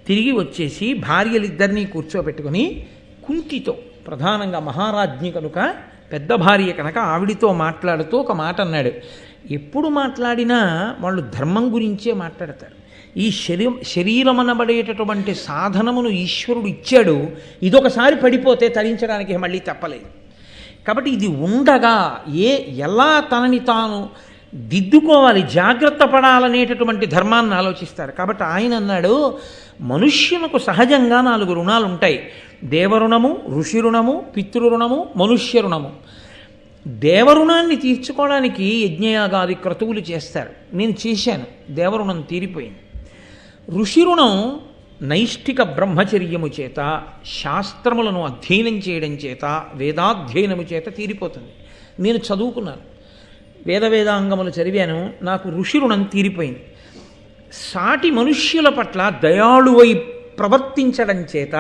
తిరిగి వచ్చేసి భార్యలిద్దరినీ కూర్చోబెట్టుకుని కుంతితో, ప్రధానంగా మహారాజ్ఞి కనుక పెద్ద భార్య కనుక ఆవిడితో మాట్లాడుతూ ఒక మాట అన్నాడు. ఎప్పుడు మాట్లాడినా వాళ్ళు ధర్మం గురించే మాట్లాడతారు. ఈ శరీరం అనబడేటటువంటి సాధనమును ఈశ్వరుడు ఇచ్చాడు, ఇదొకసారి పడిపోతే తరించడానికి మళ్ళీ తప్పలేదు. కాబట్టి ఇది ఉండగా ఎలా తనని తాను దిద్దుకోవాలి, జాగ్రత్త పడాలనేటటువంటి ధర్మాన్ని ఆలోచిస్తారు. కాబట్టి ఆయన అన్నాడు, మనుష్యులకు సహజంగా 4 రుణాలు ఉంటాయి. దేవరుణము, ఋషి ఋణము, పితృరుణము, మనుష్య రుణము. దేవరుణాన్ని తీర్చుకోవడానికి యజ్ఞయాగాది క్రతువులు చేస్తారు. నేను చేశాను, దేవరుణం తీరిపోయింది. ఋషి రుణం నైష్ఠిక బ్రహ్మచర్యము చేత, శాస్త్రములను అధ్యయనం చేయడం చేత, వేదాధ్యయనము చేత తీరిపోతుంది. నేను చదువుకున్నాను, వేదాంగములు చదివాను, నాకు ఋషి రుణం తీరిపోయింది. సాటి మనుష్యుల పట్ల దయాళువై ప్రవర్తించడం చేత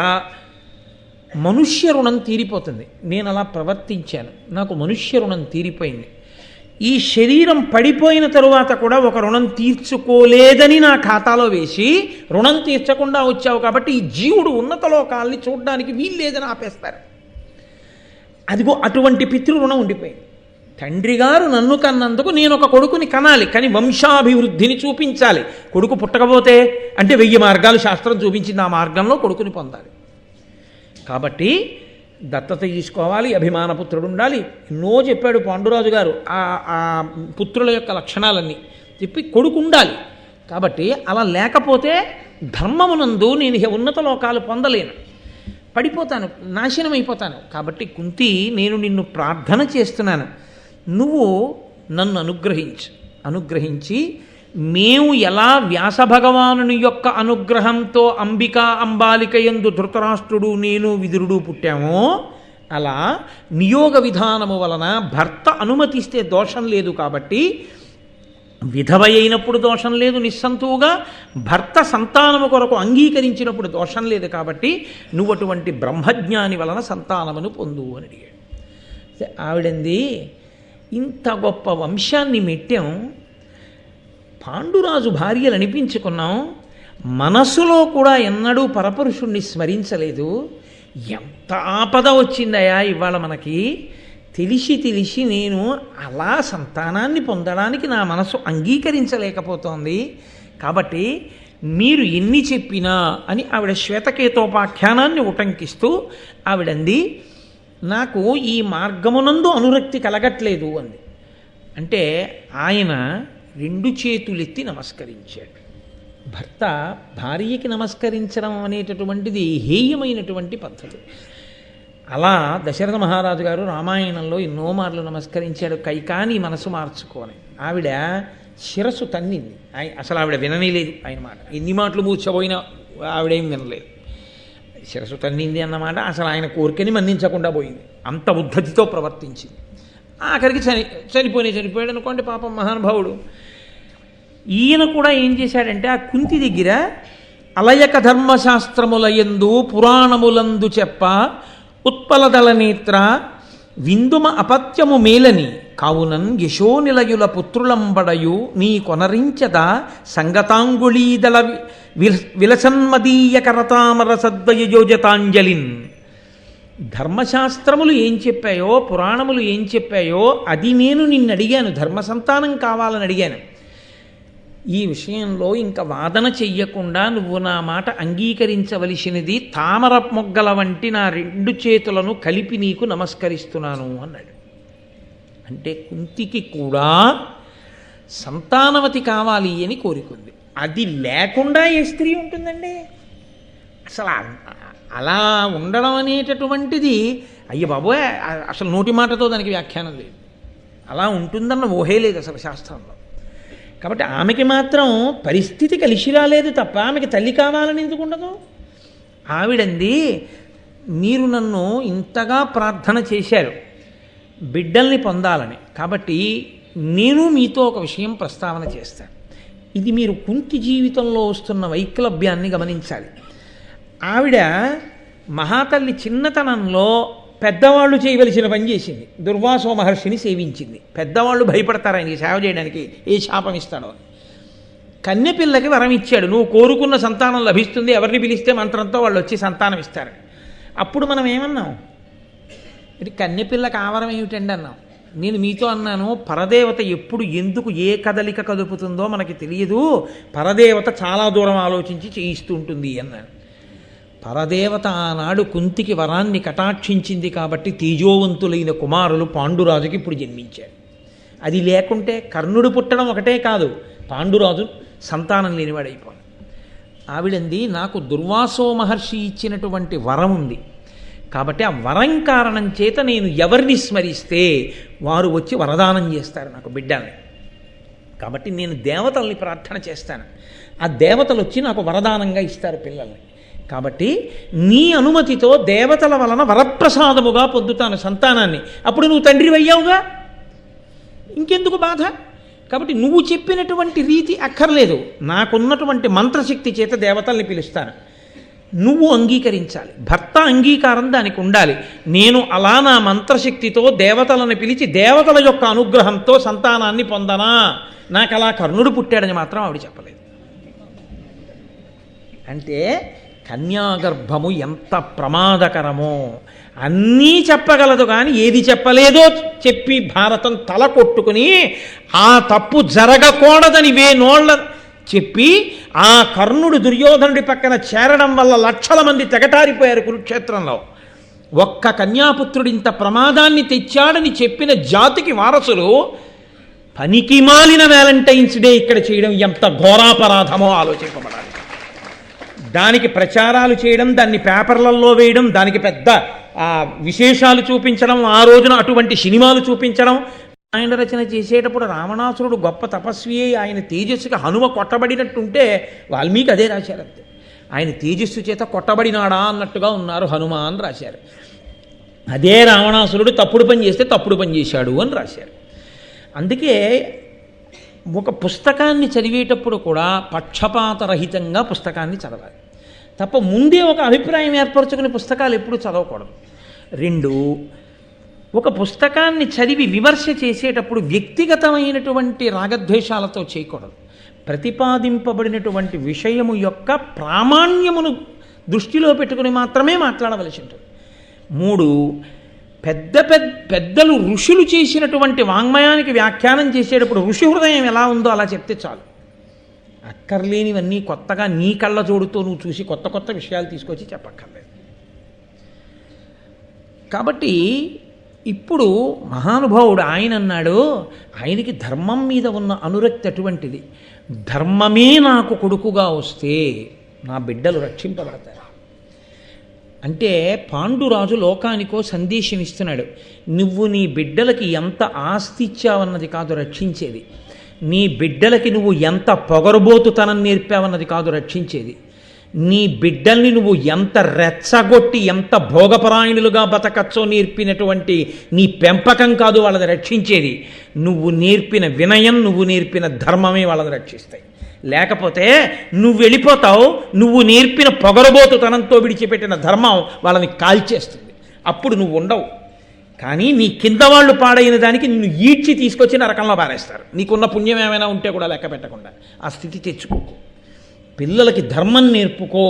మనుష్య రుణం తీరిపోతుంది. నేను అలా ప్రవర్తించాను, నాకు మనుష్య రుణం తీరిపోయింది. ఈ శరీరం పడిపోయిన తరువాత కూడా ఒక రుణం తీర్చుకోలేదని నా ఖాతాలో వేసి రుణం తీర్చకుండా వచ్చావు కాబట్టి ఈ జీవుడు ఉన్నత లోకాల్ని చూడడానికి వీల్లేదని ఆపేస్తారు. అదిగో అటువంటి పితృ రుణం ఉండిపోయింది. తండ్రి గారు నన్ను కన్నందుకు నేను ఒక కొడుకుని కనాలి, కానీ వంశాభివృద్ధిని చూపించాలి. కొడుకు పుట్టకపోతే అంటే 1000 మార్గాలు శాస్త్రం చూపించింది, ఆ మార్గంలో కొడుకుని పొందాలి. కాబట్టి దత్తత తీసుకోవాలి, అభిమానపుత్రుడు ఉండాలి. ఎన్నో చెప్పాడు పాండురాజు గారు ఆ పుత్రుల యొక్క లక్షణాలన్నీ చెప్పి, కొడుకు ఉండాలి. కాబట్టి అలా లేకపోతే ధర్మమునందు నేను ఉన్నత లోకాలు పొందలేను, పడిపోతాను, నాశనం అయిపోతాను. కాబట్టి కుంతి, నేను నిన్ను ప్రార్థన చేస్తున్నాను, నువ్వు నన్ను అనుగ్రహించి మేము ఎలా వ్యాసభగవానుని యొక్క అనుగ్రహంతో అంబాలిక యందు ధృతరాష్ట్రుడు, నేను, విదురుడు పుట్టామో అలా నియోగ విధానము వలన భర్త అనుమతిస్తే దోషం లేదు. కాబట్టి విధవ అయినప్పుడు దోషం లేదు నిస్సంతువుగా, భర్త సంతానము కొరకు అంగీకరించినప్పుడు దోషం లేదు. కాబట్టి నువ్వు అటువంటి బ్రహ్మజ్ఞాని వలన సంతానమును పొందు అని అడిగాడు. ఆవిడంది, ఇంత గొప్ప వంశాన్ని మెట్టాం, పాండురాజు భార్యలు అనిపించుకున్నాం, మనసులో కూడా ఎన్నడూ పరపురుషుణ్ణి స్మరించలేదు. ఎంత ఆపద వచ్చిందయా ఇవాళ మనకి. తెలిసి నేను అలా సంతానాన్ని పొందడానికి నా మనసు అంగీకరించలేకపోతోంది. కాబట్టి మీరు ఎన్ని చెప్పినా అని ఆవిడ శ్వేతకేతోపాఖ్యానాన్ని ఉటంకిస్తూ ఆవిడంది, నాకు ఈ మార్గమునందు అనురక్తి కలగట్లేదు అంది. అంటే ఆయన 2 చేతులెత్తి నమస్కరించాడు. భర్త భార్యకి నమస్కరించడం అనేటటువంటిది హేయమైనటువంటి పద్ధతి. అలా దశరథ మహారాజు గారు రామాయణంలో ఎన్నో మార్లు నమస్కరించాడు, కైకాని మనసు మార్చుకోని. ఆవిడ శిరస్సు తన్నింది, అసలు ఆవిడ విననేలేదు ఆయన మాట. ఎన్ని మాటలు మూర్చబోయినా ఆవిడేం వినలేదు. శిరస్సు తన్నింది అన్నమాట అసలు ఆయన కోరికని మన్నించకుండా పోయింది, అంత ఉద్ధతితో ప్రవర్తించింది. ఆఖరికి చనిపోయాడు అనుకోండి పాపం మహానుభావుడు. ఈయన కూడా ఏం చేశాడంటే ఆ కుంతి దగ్గర అలయక ధర్మశాస్త్రములయందు పురాణములందు చెప్ప ఉత్పలదళ నేత్ర విందుమ అపత్యము మేలని కావునన్ యశోనిలయుల పుత్రులంబడయు నీ కొనరించద సంగతాంగుళీదళ విలసన్మదీయ కరతామర సద్వయోజతాంజలిన్. ధర్మశాస్త్రములు ఏం చెప్పాయో, పురాణములు ఏం చెప్పాయో అది నేను నిన్ను అడిగాను, ధర్మ సంతానం కావాలని అడిగాను. ఈ విషయంలో ఇంకా వాదన చెయ్యకుండా నువ్వు నా మాట అంగీకరించవలసినది. తామర మొగ్గల వంటి నా 2 చేతులను కలిపి నీకు నమస్కరిస్తున్నాను అన్నాడు. అంటే కుంతికి కూడా సంతానవతి కావాలి అని కోరికుంది. అది లేకుండా ఏ స్త్రీ ఉంటుందండి? అసలు అలా ఉండడం అనేటటువంటిది అయ్య బాబోయ్, అసలు నోటి మాటతో దానికి వ్యాఖ్యానం లేదు. అలా ఉంటుందన్న ఊహే లేదు అసలు శాస్త్రంలో. కాబట్టి ఆమెకి మాత్రం పరిస్థితి కలిసి రాలేదు తప్ప ఆమెకి తల్లి కావాలని ఎందుకు ఉండదు? ఆవిడంది, మీరు నన్ను ఇంతగా ప్రార్థన చేశారు బిడ్డల్ని పొందాలని, కాబట్టి నేను మీతో ఒక విషయం ప్రస్తావన చేస్తాను. ఇది మీరు కుంతి జీవితంలో వస్తున్న వైక్లభ్యాన్ని గమనించాలి. ఆవిడ మహాతల్లి చిన్నతనంలో పెద్దవాళ్ళు చేయవలసిన పని చేసింది. దుర్వాసో మహర్షిని సేవించింది. పెద్దవాళ్ళు భయపడతారు ఆయనకి సేవ చేయడానికి, ఏ శాపం ఇస్తాడో. కన్యపిల్లకి వరం ఇచ్చాడు, నువ్వు కోరుకున్న సంతానం లభిస్తుంది, ఎవరిని పిలిస్తే మంత్రంతో వాళ్ళు వచ్చి సంతానం ఇస్తారు. అప్పుడు మనం ఏమన్నాం, ఇది కన్యపిల్లకి ఆవరం ఏమిటండి అన్నాం. నేను మీతో అన్నాను, పరదేవత ఎప్పుడు ఎందుకు ఏ కదలిక కదుపుతుందో మనకి తెలియదు, పరదేవత చాలా దూరం ఆలోచించి చేయిస్తూ ఉంటుంది అన్నాను. పరదేవత ఆనాడు కుంతికి వరాన్ని కటాక్షించింది కాబట్టి తేజోవంతులైన కుమారులు పాండురాజుకి ఇప్పుడు జన్మించారు. అది లేకుంటే కర్ణుడు పుట్టడం ఒకటే కాదు, పాండురాజు సంతానం లేనివాడైపోయాడు. ఆవిడంది, నాకు దుర్వాసో మహర్షి ఇచ్చినటువంటి వరం ఉంది కాబట్టి ఆ వరం కారణం చేత నేను ఎవరిని స్మరిస్తే వారు వచ్చి వరదానం చేస్తారు నాకు బిడ్డల్ని. కాబట్టి నేను దేవతల్ని ప్రార్థన చేస్తాను, ఆ దేవతలు వచ్చి నాకు వరదానంగా ఇస్తారు పిల్లల్ని. కాబట్టి నీ అనుమతితో దేవతల వలన వరప్రసాదముగా పొందుతాను సంతానాన్ని. అప్పుడు నువ్వు తండ్రి అయ్యావుగా, ఇంకెందుకు బాధ? కాబట్టి నువ్వు చెప్పినటువంటి రీతి అక్కర్లేదు, నాకున్నటువంటి మంత్రశక్తి చేత దేవతల్ని పిలుస్తాను, నువ్వు అంగీకరించాలి. భర్త అంగీకారం దానికి ఉండాలి. నేను అలా నా మంత్రశక్తితో దేవతలను పిలిచి దేవతల యొక్క అనుగ్రహంతో సంతానాన్ని పొందనా, నాకు అలా కర్ణుడు పుట్టాడని మాత్రం ఆవిడ చెప్పలేదు. అంటే కన్యాగర్భము ఎంత ప్రమాదకరమో అన్నీ చెప్పగలదు, కానీ ఏది చెప్పలేదో చెప్పి భారతం తల కొట్టుకుని ఆ తప్పు జరగకూడదని వేనోళ్ళ చెప్పి ఆ కర్ణుడు దుర్యోధనుడి పక్కన చేరడం వల్ల లక్షల మంది తెగటారిపోయారు కురుక్షేత్రంలో. ఒక్క కన్యాపుత్రుడు ఇంత ప్రమాదాన్ని తెచ్చాడని చెప్పిన జాతికి వారసులు పనికి మాలిన వ్యాలంటైన్స్ డే ఇక్కడ చేయడం ఎంత ఘోరాపరాధమో ఆలోచింపబడాలి. దానికి ప్రచారాలు చేయడం, దాన్ని పేపర్లలో వేయడం, దానికి పెద్ద విశేషాలు చూపించడం, ఆ రోజున అటువంటి సినిమాలు చూపించడం. ఆయన రచన చేసేటప్పుడు రావణాసురుడు గొప్ప తపస్వి, ఆయన తేజస్సుకి హనుమ కొట్టబడినట్టుంటే వాల్మీకి అదే రాశారంతే. ఆయన తేజస్సు చేత కొట్టబడినాడా అన్నట్టుగా ఉన్నారు హనుమ అని రాశారు. అదే రావణాసురుడు తప్పుడు పని చేస్తే తప్పుడు పని చేశాడు అని రాశారు. అందుకే ఒక పుస్తకాన్ని చదివేటప్పుడు కూడా పక్షపాతరహితంగా పుస్తకాన్ని చదవాలి తప్ప ముందే ఒక అభిప్రాయం ఏర్పరచుకునే పుస్తకాలు ఎప్పుడూ చదవకూడదు. రెండు, ఒక పుస్తకాన్ని చదివి విమర్శ చేసేటప్పుడు వ్యక్తిగతమైనటువంటి రాగద్వేషాలతో చేయకూడదు. ప్రతిపాదింపబడినటువంటి విషయము యొక్క ప్రామాణ్యమును దృష్టిలో పెట్టుకుని మాత్రమే మాట్లాడవలసి ఉంటుంది. మూడు, పెద్దలు ఋషులు చేసినటువంటి వాంగ్మయానికి వ్యాఖ్యానం చేసేటప్పుడు ఋషి హృదయం ఎలా ఉందో అలా చెప్తే చాలు. అక్కర్లేనివన్నీ కొత్తగా నీ కళ్ళ జోడుతో నువ్వు చూసి కొత్త కొత్త విషయాలు తీసుకొచ్చి చెప్పక్కర్లేదు. కాబట్టి ఇప్పుడు మహానుభావుడు ఆయన అన్నాడు, ఆయనకి ధర్మం మీద ఉన్న అనురక్తి అటువంటిది, ధర్మమే నాకు కొడుకుగా వస్తే నా బిడ్డలు రక్షింపబడతారు. అంటే పాండురాజు లోకానికో సందేశం ఇస్తున్నాడు, నువ్వు నీ బిడ్డలకి ఎంత ఆస్తి ఇచ్చావన్నది కాదు రక్షించేది, నీ బిడ్డలకి నువ్వు ఎంత పొగరుబోతుతనం నేర్పావన్నది కాదు రక్షించేది, నీ బిడ్డల్ని నువ్వు ఎంత రెచ్చగొట్టి ఎంత భోగపరాయణులుగా బతకచ్చో నేర్పినటువంటి నీ పెంపకం కాదు వాళ్ళని రక్షించేది, నువ్వు నేర్పిన వినయం, నువ్వు నేర్పిన ధర్మమే వాళ్ళని రక్షిస్తాయి. లేకపోతే నువ్వు వెళ్ళిపోతావు, నువ్వు నేర్పిన పొగరబోతుతనంతో విడిచిపెట్టిన ధర్మం వాళ్ళని కాల్చేస్తుంది, అప్పుడు నువ్వు ఉండవు. కానీ నీ కింద వాళ్ళు పాడైన దానికి నిన్ను ఈడ్చి తీసుకొచ్చి నరకంలో పారేస్తారు. నీకున్న పుణ్యం ఏమైనా ఉంటే కూడా లెక్క పెట్టకుండా ఆ స్థితి తెచ్చుకోకు. పిల్లలకి ధర్మం నేర్పుకో,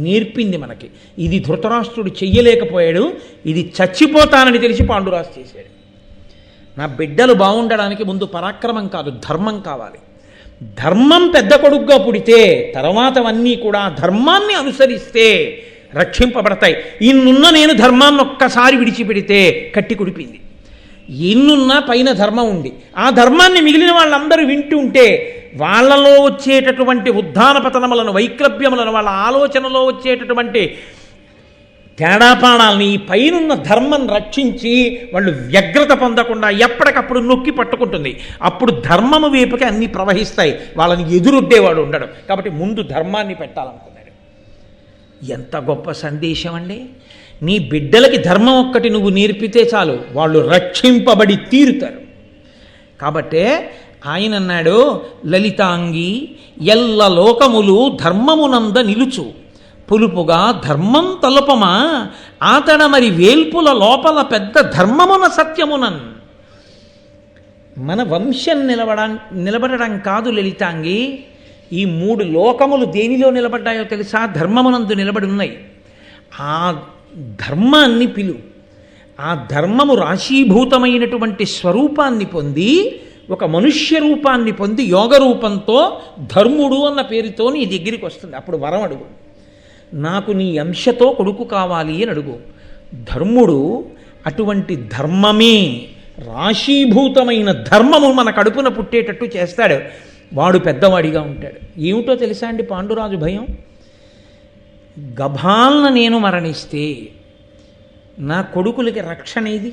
నేర్పింది మనకి. ఇది ధృతరాష్ట్రుడు చెయ్యలేకపోయాడు, ఇది చచ్చిపోతానని తెలిసి పాండురాజు చేశాడు. నా బిడ్డలు బాగుండడానికి ముందు పరాక్రమం కాదు, ధర్మం కావాలి. ధర్మం పెద్ద కొడుకుగా పుడితే తర్వాతవన్నీ కూడా ధర్మాన్ని అనుసరిస్తే రక్షింపబడతాయి. ఇన్నున్న నేను ధర్మాన్ని ఒక్కసారి విడిచిపెడితే కట్టి కుడిపింది. ఎన్నున్నా పైన ధర్మం ఉంది, ఆ ధర్మాన్ని మిగిలిన వాళ్ళందరూ వింటూ ఉంటే వాళ్ళలో వచ్చేటటువంటి ఉద్ధాన పతనములను, వైక్లభ్యములను, వాళ్ళ ఆలోచనలో వచ్చేటటువంటి తేడాపాడాలని ఈ పైనున్న ధర్మం రక్షించి వాళ్ళు వ్యగ్రత పొందకుండా ఎప్పటికప్పుడు నొక్కి పట్టుకుంటుంది. అప్పుడు ధర్మము వైపుకి అన్నీ ప్రవహిస్తాయి, వాళ్ళని ఎదురొడ్డేవాడు ఉండడం. కాబట్టి ముందు ధర్మాన్ని పెట్టాలనుకున్నాడు. ఎంత గొప్ప సందేశం అండి! నీ బిడ్డలకి ధర్మం ఒక్కటి నువ్వు నేర్పితే చాలు, వాళ్ళు రక్షింపబడి తీరుతారు. కాబట్టే ఆయన అన్నాడు, లలితాంగి ఎల్ల లోకములు ధర్మమునంద నిలుచు, పులుపుగా ధర్మం తలుపమా ఆతడ మరి వేల్పుల లోపల పెద్ద ధర్మమున సత్యమునన్. మన వంశం నిలబడడం కాదు లలితాంగి, ఈ 3 లోకములు దేనిలో నిలబడ్డాయో తెలుసా? ధర్మమునందు నిలబడి ఉన్నాయి. ఆ ధర్మాన్ని ఆ ధర్మము రాశీభూతమైనటువంటి స్వరూపాన్ని పొంది ఒక మనుష్య రూపాన్ని పొంది యోగ రూపంతో ధర్ముడు అన్న పేరుతో నీ దగ్గరికి వస్తుంది. అప్పుడు వరం అడుగు, నాకు నీ అంశతో కొడుకు కావాలి అని అడుగు. ధర్ముడు అటువంటి ధర్మమే, రాశీభూతమైన ధర్మము మన కడుపున పుట్టేటట్టు చేస్తాడు. వాడు పెద్దవాడిగా ఉంటాడు. ఏమిటో తెలుసా అండి పాండురాజు భయం? గభాలన నేను మరణిస్తే నా కొడుకులకి రక్షణ ఏది?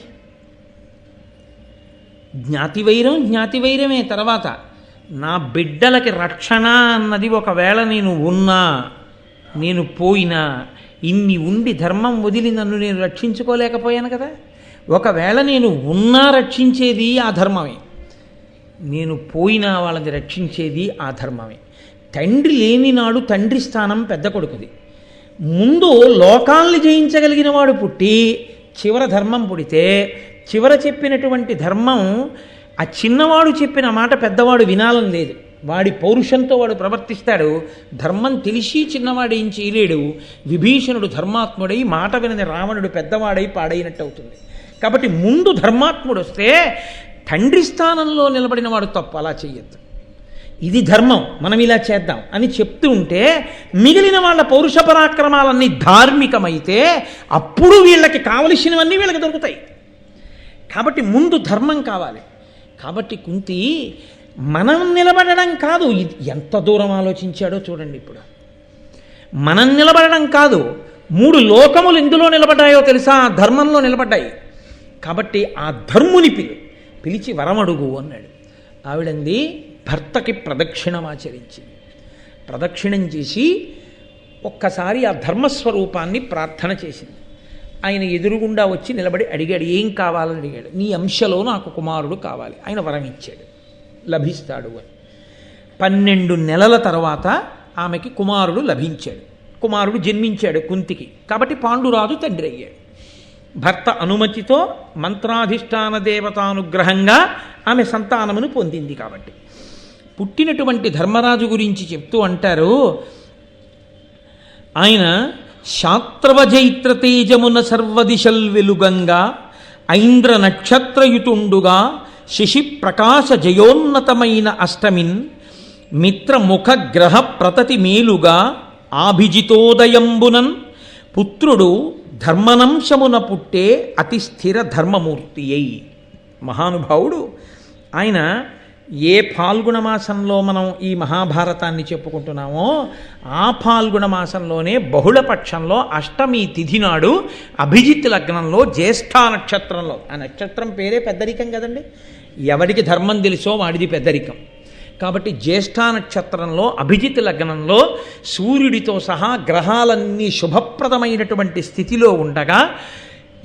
జ్ఞాతివైరమే. తర్వాత నా బిడ్డలకి రక్షణ అన్నది ఒకవేళ నేను పోయినా, ఇన్ని ఉండి ధర్మం వదిలి నన్ను నేను రక్షించుకోలేకపోయాను కదా. ఒకవేళ నేను ఉన్నా రక్షించేది ఆ ధర్మమే, నేను పోయినా వాళ్ళని రక్షించేది ఆ ధర్మమే. తండ్రి లేని నాడు తండ్రి స్థానం పెద్ద కొడుకుది. ముందు లోకాల్ని జయించగలిగిన వాడు పుట్టి చివర ధర్మం పుడితే, చివర చెప్పినటువంటి ధర్మం ఆ చిన్నవాడు చెప్పిన మాట పెద్దవాడు వినాలని లేదు. వాడి పౌరుషంతో వాడు ప్రవర్తిస్తాడు. ధర్మం తెలిసి చిన్నవాడు ఏం చేయలేడు. విభీషణుడు ధర్మాత్ముడై మాట వినని రావణుడు పెద్దవాడై పాడైనట్టు అవుతుంది. కాబట్టి ముందు ధర్మాత్ముడు వస్తే తండ్రి స్థానంలో నిలబడిన వాడు తప్పు అలా చెయ్యొద్దు, ఇది ధర్మం, మనం ఇలా చేద్దాం అని చెప్తూ ఉంటే మిగిలిన వాళ్ళ పౌరుష పరాక్రమాలన్నీ ధార్మికమైతే అప్పుడు వీళ్ళకి కావలసినవన్నీ వీళ్ళకి దొరుకుతాయి. కాబట్టి ముందు ధర్మం కావాలి. కాబట్టి కుంతి మనం నిలబడడం కాదు, ఎంత దూరం ఆలోచించాడో చూడండి. ఇప్పుడు మనం నిలబడడం కాదు, 3 లోకములు ఎందులో నిలబడ్డాయో తెలుసా? ధర్మంలో నిలబడ్డాయి. కాబట్టి ఆ ధర్ముని పిలిచి వరమడుగు అన్నాడు. ఆవిడంది భర్తకి ప్రదక్షిణమాచరించింది. ప్రదక్షిణం చేసి ఒక్కసారి ఆ ధర్మస్వరూపాన్ని ప్రార్థన చేసింది. ఆయన ఎదురుగుండా వచ్చి నిలబడి అడిగాడు, ఏం కావాలని అడిగాడు. నీ అంశలో నాకు కుమారుడు కావాలి. ఆయన వరం ఇచ్చాడు, లభిస్తాడు అని. 12 నెలల తర్వాత ఆమెకి కుమారుడు లభించాడు. కుమారుడు జన్మించాడు కుంతికి. కాబట్టి పాండురాజు తండ్రి అయ్యాడు. భర్త అనుమతితో మంత్రాధిష్టాన దేవతానుగ్రహంగా ఆమె సంతానమును పొందింది. కాబట్టి పుట్టినటువంటి ధర్మరాజు గురించి చెప్తూ అంటారు, ఆయన శాత్రవజైత్ర తేజమున సర్వదిశల్ వెలుగంగా ఐంద్ర నక్షత్రయుతుండుగా శశి ప్రకాశ జయోన్నతమైన అష్టమిన్ మిత్రముఖ గ్రహ ప్రతతి మేలుగా ఆభిజితోదయంబునన్ పుత్రుడు ధర్మనంశమున పుట్టే అతి స్థిర ధర్మమూర్తి అయి. మహానుభావుడు ఆయన ఏ ఫాల్గుణ మాసంలో మనం ఈ మహాభారతాన్ని చెప్పుకుంటున్నామో ఆ ఫాల్గుణ మాసంలోనే బహుళపక్షంలో అష్టమి తిథి నాడు అభిజిత్ లగ్నంలో జ్యేష్ఠ నక్షత్రంలో, ఆ నక్షత్రం పేరే పెద్దరికం కదండి, ఎవడికి ధర్మం తెలుసో వాడిది పెద్దరికం. కాబట్టి జ్యేష్ఠ నక్షత్రంలో అభిజిత్ లగ్నంలో సూర్యుడితో సహా గ్రహాలన్నీ శుభప్రదమైనటువంటి స్థితిలో ఉండగా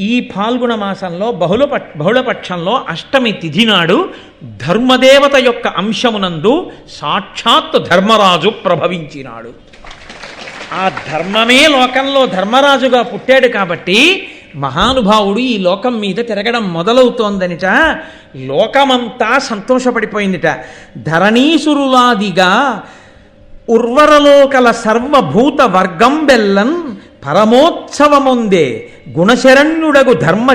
ఈ ఫాల్గుణ మాసంలో బహుళపక్షంలో అష్టమి తిథి నాడు ధర్మదేవత యొక్క అంశమునందు సాక్షాత్ ధర్మరాజు ప్రభవించినాడు. ఆ ధర్మమే లోకంలో ధర్మరాజుగా పుట్టాడు. కాబట్టి మహానుభావుడు ఈ లోకం మీద తిరగడం మొదలవుతోందనిట. లోకమంతా సంతోషపడిపోయిందిట. ధరణీసురులాదిగా ఉర్వరలోకల సర్వభూత వర్గం బెల్లన్ పరమోత్సవముందే గుణశరణ్యుడగు ధర్మ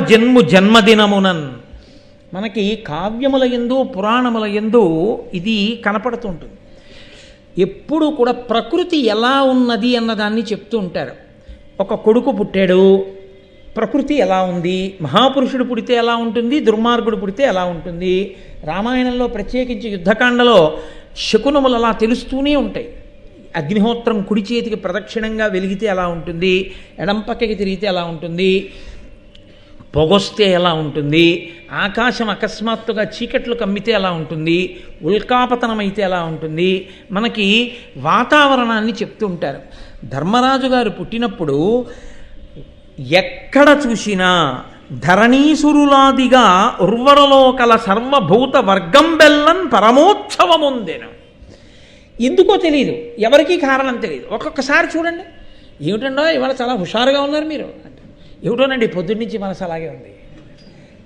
జన్మదినమునన్. మనకి కావ్యముల యందు పురాణముల యందు ఇది కనపడుతుంటుంది. ఎప్పుడూ కూడా ప్రకృతి ఎలా ఉన్నది అన్నదాన్ని చెప్తూ ఉంటారు. ఒక కొడుకు పుట్టాడు, ప్రకృతి ఎలా ఉంది, మహాపురుషుడు పుడితే ఎలా ఉంటుంది, దుర్మార్గుడు పుడితే ఎలా ఉంటుంది. రామాయణంలో ప్రత్యేకించి యుద్ధకాండలో శకునములు అలా తెలుస్తూనే ఉంటాయి. అగ్నిహోత్రం కుడి చేతికి ప్రదక్షిణంగా వెలిగితే ఎలా ఉంటుంది, ఎడం పక్కకి తిరిగితే ఎలా ఉంటుంది, పొగొస్తే ఎలా ఉంటుంది, ఆకాశం అకస్మాత్తుగా చీకట్లు కమ్మితే ఎలా ఉంటుంది, ఉల్కాపతనం అయితే ఎలా ఉంటుంది, మనకి వాతావరణాన్ని చెప్తూ ఉంటారు. ధర్మరాజు గారు పుట్టినప్పుడు ఎక్కడ చూసినా ధరణీసురులాదిగా ఉర్వరలోకల సర్వభూత వర్గం బెల్లన్ పరమోత్సవముందెను. ఎందుకో తెలియదు, ఎవరికీ కారణం తెలియదు. ఒక్కొక్కసారి చూడండి, ఏమిటండో ఇవాళ చాలా హుషారుగా ఉన్నారు మీరు అంటే, ఏమిటోనండి పొద్దున్నుంచి మనసు అలాగే ఉంది.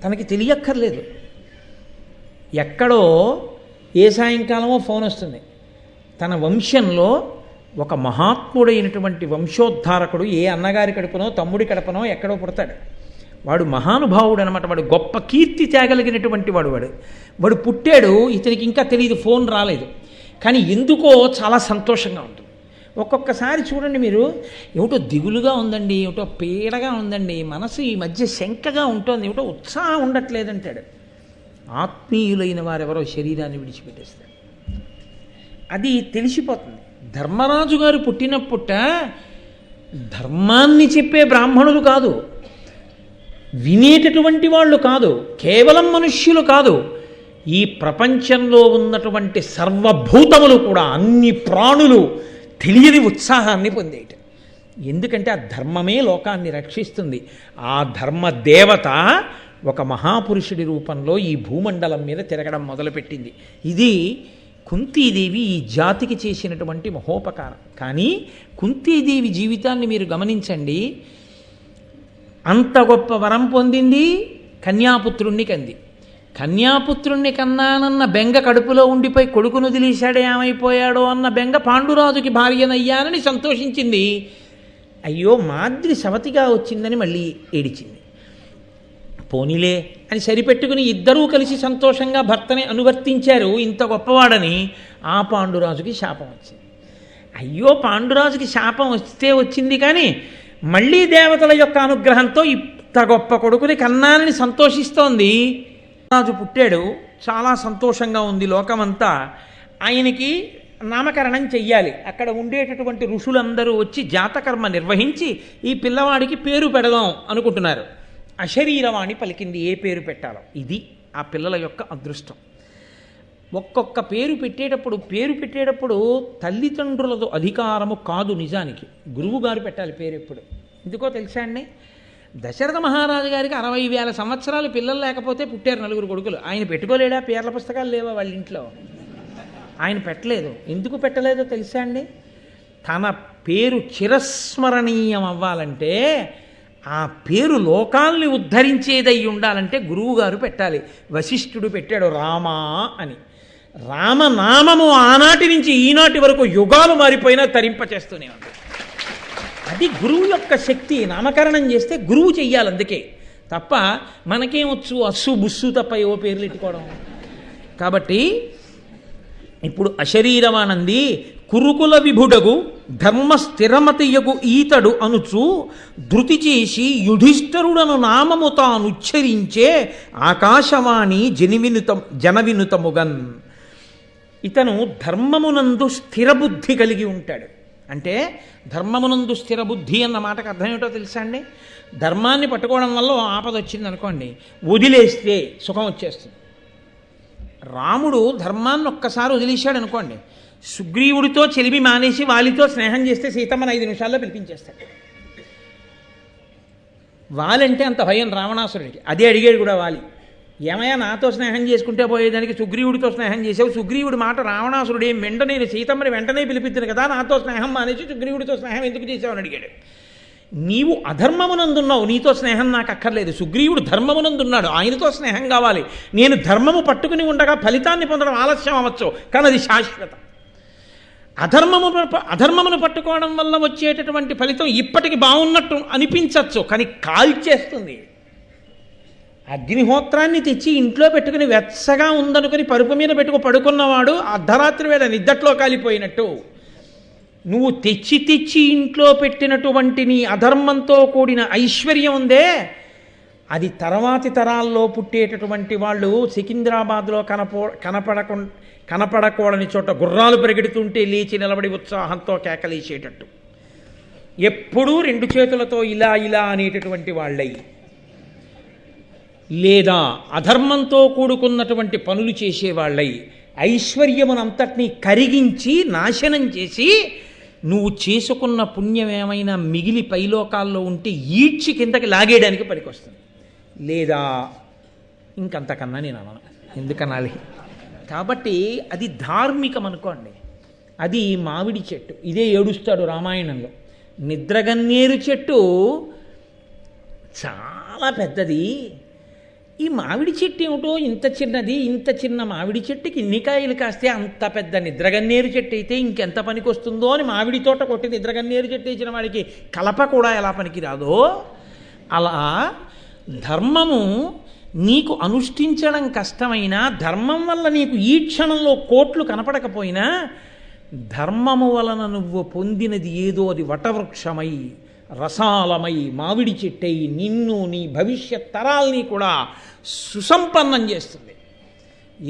తనకి తెలియక్కర్లేదు. ఎక్కడో ఏ సాయంకాలమో ఫోన్ వస్తుంది, తన వంశంలో ఒక మహాత్ముడైనటువంటి వంశోద్ధారకుడు ఏ అన్నగారి కడుపునో తమ్ముడి కడుపునో ఎక్కడో పుడతాడు. వాడు మహానుభావుడు అనమాట. వాడు గొప్ప కీర్తి తేగలిగినటువంటి వాడు పుట్టాడు. ఇతనికి ఇంకా తెలియదు, ఫోన్ రాలేదు. కానీ ఎందుకో చాలా సంతోషంగా ఉంటుంది. ఒక్కొక్కసారి చూడండి మీరు, ఏమిటో దిగులుగా ఉందండి, ఏమిటో పీడగా ఉందండి, మనసు ఈ మధ్య శంకగా ఉంటుంది, ఏమిటో ఉత్సాహం ఉండట్లేదంటాడు. ఆత్మీయులైన వారెవరో శరీరాన్ని విడిచిపెట్టేస్తారు. అది తెలిసిపోతుంది. ధర్మరాజు గారు పుట్టినప్పుట ధర్మాన్ని చెప్పే బ్రాహ్మణులు కాదు, వినేటటువంటి వాళ్ళు కాదు, కేవలం మనుష్యులు కాదు, ఈ ప్రపంచంలో ఉన్నటువంటి సర్వభూతములు కూడా, అన్ని ప్రాణులు తెలియని ఉత్సాహాన్ని పొందేట. ఎందుకంటే ఆ ధర్మమే లోకాన్ని రక్షిస్తుంది. ఆ ధర్మ దేవత ఒక మహాపురుషుడి రూపంలో ఈ భూమండలం మీద తిరగడం మొదలుపెట్టింది. ఇది కుంతీదేవి ఈ జాతికి చేసినటువంటి మహోపకారం. కానీ కుంతీదేవి జీవితాన్ని మీరు గమనించండి. అంత గొప్ప వరం పొందింది, కన్యాపుత్రుణ్ణి కంది. కన్యాపుత్రుణ్ణి కన్నానన్న బెంగ కడుపులో ఉండిపోయి కొడుకును వదిలేశాడే ఏమైపోయాడో అన్న బెంగ పాండురాజుకి భార్యనయ్యానని సంతోషించింది. అయ్యో మాద్రి సవతిగా వచ్చిందని మళ్ళీ ఏడిచింది. పోనీలే అని సరిపెట్టుకుని ఇద్దరూ కలిసి సంతోషంగా భర్తని అనువర్తించారు. ఇంత గొప్పవాడని ఆ పాండురాజుకి శాపం వచ్చింది. అయ్యో పాండురాజుకి శాపం వస్తే వచ్చింది, కానీ మళ్ళీ దేవతల యొక్క అనుగ్రహంతో ఇంత గొప్ప కొడుకుని కన్నానని సంతోషిస్తోంది. రాజు పుట్టాడు, చాలా సంతోషంగా ఉంది లోకమంతా. ఆయనకి నామకరణం చెయ్యాలి. అక్కడ ఉండేటటువంటి ఋషులందరూ వచ్చి జాతకర్మ నిర్వహించి ఈ పిల్లవాడికి పేరు పెడదాం అనుకుంటున్నారు. అశరీరవాణి పలికింది ఏ పేరు పెట్టాలో. ఇది ఆ పిల్లల యొక్క అదృష్టం. ఒక్కొక్క పేరు పెట్టేటప్పుడు తల్లిదండ్రులతో అధికారము కాదు, నిజానికి గురువు గారు పెట్టాలి పేరు. ఎప్పుడు ఎందుకో తెలుసా అండి? దశరథ మహారాజు గారికి 60,000 సంవత్సరాలు పిల్లలు లేకపోతే పుట్టారు 9 కొడుకులు. ఆయన పెట్టుకోలేడా? పేర్ల పుస్తకాలు లేవా వాళ్ళ ఇంట్లో? ఆయన పెట్టలేదు. ఎందుకు పెట్టలేదో తెలుసా అండి? తన పేరు చిరస్మరణీయం అవ్వాలంటే, ఆ పేరు లోకాల్ని ఉద్ధరించేదై ఉండాలంటే గురువుగారు పెట్టాలి. వశిష్ఠుడు పెట్టాడు రామా అని. రామనామము ఆనాటి నుంచి ఈనాటి వరకు యుగాలు మారిపోయినా తరింపచేస్తూనే ఉంది. అది గురువు యొక్క శక్తి. నామకరణం చేస్తే గురువు చెయ్యాలి. అందుకే తప్ప మనకేమొచ్చు అస్సు బుస్సు తప్ప ఏవో పేర్లు ఎట్టుకోవడం. కాబట్టి ఇప్పుడు అశరీరమానంది కురుకుల విభుడగు ధర్మ స్థిరమతియగు ఈతడు అనుచు ధృతి చేసి యుధిష్ఠరుడను నామము తానుచ్చరించే ఆకాశవాణి జనవినుతముగన్. ఇతను ధర్మమునందు స్థిరబుద్ధి కలిగి ఉంటాడు. అంటే ధర్మమునందు స్థిరబుద్ధి అన్న మాటకు అర్థం ఏమిటో తెలుసా అండి? ధర్మాన్ని పట్టుకోవడం వల్ల ఆపద వచ్చింది అనుకోండి, వదిలేస్తే సుఖం వచ్చేస్తుంది. రాముడు ధర్మాన్ని ఒక్కసారి వదిలేశాడు అనుకోండి, సుగ్రీవుడితో చెలిమి మానేసి వాలితో స్నేహం చేస్తే సీతమ్మని 5 నిమిషాల్లో పిలిపించేస్తాడు. వాలంటే అంత భయం రావణాసురుడికి. అదే అడిగాడు కూడా వాలి, ఏమయ్యా నాతో స్నేహం చేసుకుంటే పోయేదానికి సుగ్రీవుడితో స్నేహం చేసావు? సుగ్రీవుడి మాట రావణాసురుడు ఏం మెండ, నేను సీతమ్మని వెంటనే పిలిపిద్దును కదా, నాతో స్నేహం మానేసి సుగ్రీవుడితో స్నేహం ఎందుకు చేసావు అని అడిగాడు. నీవు అధర్మమునందున్నావు, నీతో స్నేహం నాకు అక్కర్లేదు. సుగ్రీవుడు ధర్మమునందున్నాడు, ఆయనతో స్నేహం కావాలి. నేను ధర్మము పట్టుకుని ఉండగా ఫలితాన్ని పొందడం ఆలస్యం అవ్వచ్చు, కానీ అది శాశ్వతం. అధర్మమును పట్టుకోవడం వల్ల వచ్చేటటువంటి ఫలితం ఇప్పటికి బాగున్నట్టు అనిపించవచ్చు, కానీ కాల్చేస్తుంది. అగ్నిహోత్రాన్ని తెచ్చి ఇంట్లో పెట్టుకుని వెచ్చగా ఉందనుకుని పరుపు మీద పడుకున్నవాడు అర్ధరాత్రి వేళ నిద్దట్లో కాలిపోయినట్టు. నువ్వు తెచ్చి ఇంట్లో పెట్టినటువంటి నీ అధర్మంతో కూడిన ఐశ్వర్యం ఉందే, అది తర్వాతి తరాల్లో పుట్టేటటువంటి వాళ్ళు సికింద్రాబాద్లో కనపడకూడని చోట గుర్రాలు పరిగెడుతుంటే లేచి నిలబడి ఉత్సాహంతో కేకలేసేటట్టు, ఎప్పుడూ 2 చేతులతో ఇలా అనేటటువంటి వాళ్ళై, లేదా అధర్మంతో కూడుకున్నటువంటి పనులు చేసేవాళ్ళై, ఐశ్వర్యమునంతటినీ కరిగించి నాశనం చేసి నువ్వు చేసుకున్న పుణ్యం ఏమైనా మిగిలి పైలోకాల్లో ఉంటే ఈడ్చి కిందకి లాగేయడానికి పనికొస్తుంది. లేదా ఇంకంతకన్నా నేను అనను, ఎందుకనాలి? కాబట్టి అది ధార్మికం అనుకోండి. అది మామిడి చెట్టు. ఇదే ఏడుస్తాడు రామాయణంలో. నిద్రగన్నేరు చెట్టు చాలా పెద్దది, ఈ మామిడి చెట్టు ఏమిటో ఇంత చిన్నది, ఇంత చిన్న మామిడి చెట్టుకి ఇన్ని కాయలు కాస్తే అంత పెద్ద నిద్రగన్నేరు చెట్టు అయితే ఇంకెంత పనికి వస్తుందో అని మామిడి తోట కొట్టి నిద్రగన్నేరు చెట్టు ఇచ్చిన వాడికి కలప కూడా ఎలా పనికిరాదో అలా ధర్మము నీకు అనుష్ఠించడం కష్టమైనా, ధర్మం వల్ల నీకు ఈ క్షణంలో కోట్లు కనపడకపోయినా, ధర్మము వలన నువ్వు పొందినది ఏదో అది వటవృక్షమై రసాలమై మామిడి చెట్టై నిన్ను నీ భవిష్యత్ తరాల్ని కూడా సుసంపన్నం చేస్తుంది.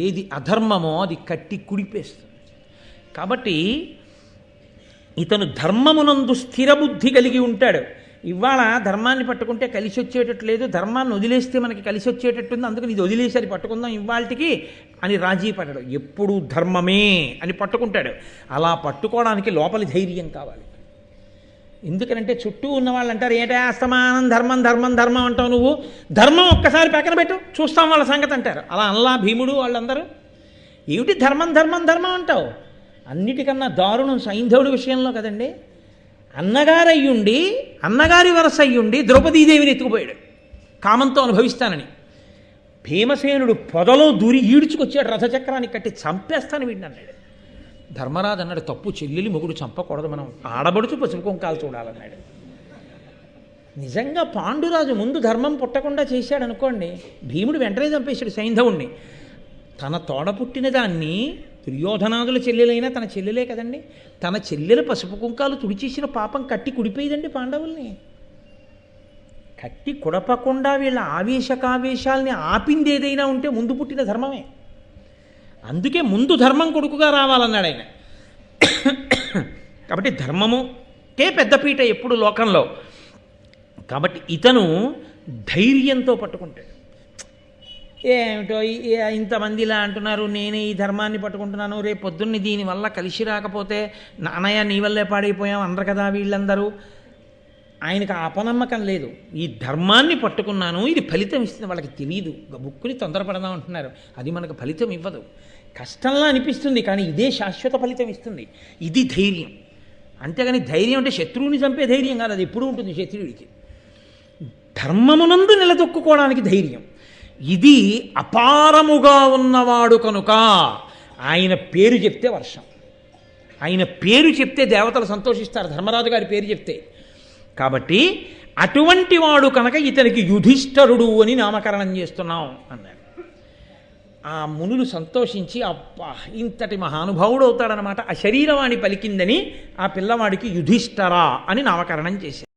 ఏది అధర్మమో అది కట్టి కుడిపేస్తుంది. కాబట్టి ఇతను ధర్మమునందు స్థిరబుద్ధి కలిగి ఉంటాడు. ఇవాళ ధర్మాన్ని పట్టుకుంటే కలిసి వచ్చేటట్టు లేదు, ధర్మాన్ని వదిలేస్తే మనకి కలిసి వచ్చేటట్టుంది, అందుకని ఇది వదిలేసి అది పట్టుకుందాం ఇవాళకి అని రాజీ పడ్డాడు. ఎప్పుడూ ధర్మమే అని పట్టుకుంటాడు. అలా పట్టుకోవడానికి లోపలి ధైర్యం కావాలి. ఎందుకనంటే చుట్టూ ఉన్న వాళ్ళు అంటారు, ఏంటా అస్తమానం ధర్మం ధర్మం ధర్మం అంటావు నువ్వు, ధర్మం ఒక్కసారి పక్కన పెట్టు చూస్తాం వాళ్ళ సంగతి అంటారు. అలా అల్లా భీముడు వాళ్ళందరూ ఏమిటి ధర్మం ధర్మం ధర్మం అంటావు. అన్నిటికన్నా దారుణం సైంధవుడి విషయంలో కదండి. అన్నగారయ్యుండి అన్నగారి వరస అయ్యుండి ద్రౌపదీదేవిని ఎత్తుకుపోయాడు కామంతో అనుభవిస్తానని. భీమసేనుడు పొదలో దూరి ఈడ్చుకొచ్చాడు, రథచక్రాన్ని కట్టి చంపేస్తాను వీడిని అన్నాడు. ధర్మరాజు అన్నాడు, తప్పు చెల్లెలి మొగుడు చంపకూడదు, మనం ఆడబడుచు పసుపు కుంకాలు చూడాలన్నాడు. నిజంగా పాండురాజు ముందు ధర్మం పుట్టకుండా చేశాడు అనుకోండి, భీముడు వెంటనే చంపేశాడు సైంధవుణ్ణి. తన తోడ పుట్టిన దాన్ని, దుర్యోధనాదుల చెల్లెలైనా తన చెల్లెలే కదండి, తన చెల్లెల పసుపు కుంకాలు తుడిచేసిన పాపం కట్టి కుడిపోయిందండి పాండవుల్ని. కట్టి కుడపకుండా వీళ్ళ ఆవేశకావేశాల్ని ఆపింది ఏదైనా ఉంటే ముందు పుట్టిన ధర్మమే. అందుకే ముందు ధర్మం కొడుకుగా రావాలన్నాడు ఆయన. కాబట్టి ధర్మముకే పెద్దపీట ఎప్పుడు లోకంలో. కాబట్టి ఇతను ధైర్యంతో పట్టుకుంటాడు. ఏమిటో ఇంతమంది ఇలా అంటున్నారు, నేనే ఈ ధర్మాన్ని పట్టుకుంటున్నాను, రేపు పొద్దున్నే దీనివల్ల కలిసి రాకపోతే నాన్నయ్య నీ వల్లే పాడైపోయాం అందరు కదా వీళ్ళందరూ. ఆయనకు అపనమ్మకం లేదు. ఈ ధర్మాన్ని పట్టుకున్నాను, ఇది ఫలితం ఇస్తుంది. వాళ్ళకి తెలియదు, బుక్కుని తొందరపడదాం అంటున్నారు, అది మనకు ఫలితం ఇవ్వదు. కష్టంలా అనిపిస్తుంది కానీ ఇదే శాశ్వత ఫలితం ఇస్తుంది. ఇది ధైర్యం. అంతేగాని ధైర్యం అంటే శత్రువుని చంపే ధైర్యం కాదు, అది ఎప్పుడూ ఉంటుంది శత్రువుడికి. ధర్మమునందు నిలదొక్కుకోవడానికి ధైర్యం. ఇది అపారముగా ఉన్నవాడు కనుక ఆయన పేరు చెప్తే వర్షం, ఆయన పేరు చెప్తే దేవతలు సంతోషిస్తారు, ధర్మరాజు గారి పేరు చెప్తే. కాబట్టి అటువంటి వాడు కనుక ఇతనికి యుధిష్ఠరుడు అని నామకరణం చేస్తున్నాం అన్నారు. ఆ మునులు సంతోషించి, అబ్బా ఇంతటి మహానుభావుడు అవుతాడనమాట, ఆ శరీరవాణి పలికిందని ఆ పిల్లవాడికి యుధిష్ఠరా అని నామకరణం చేశారు.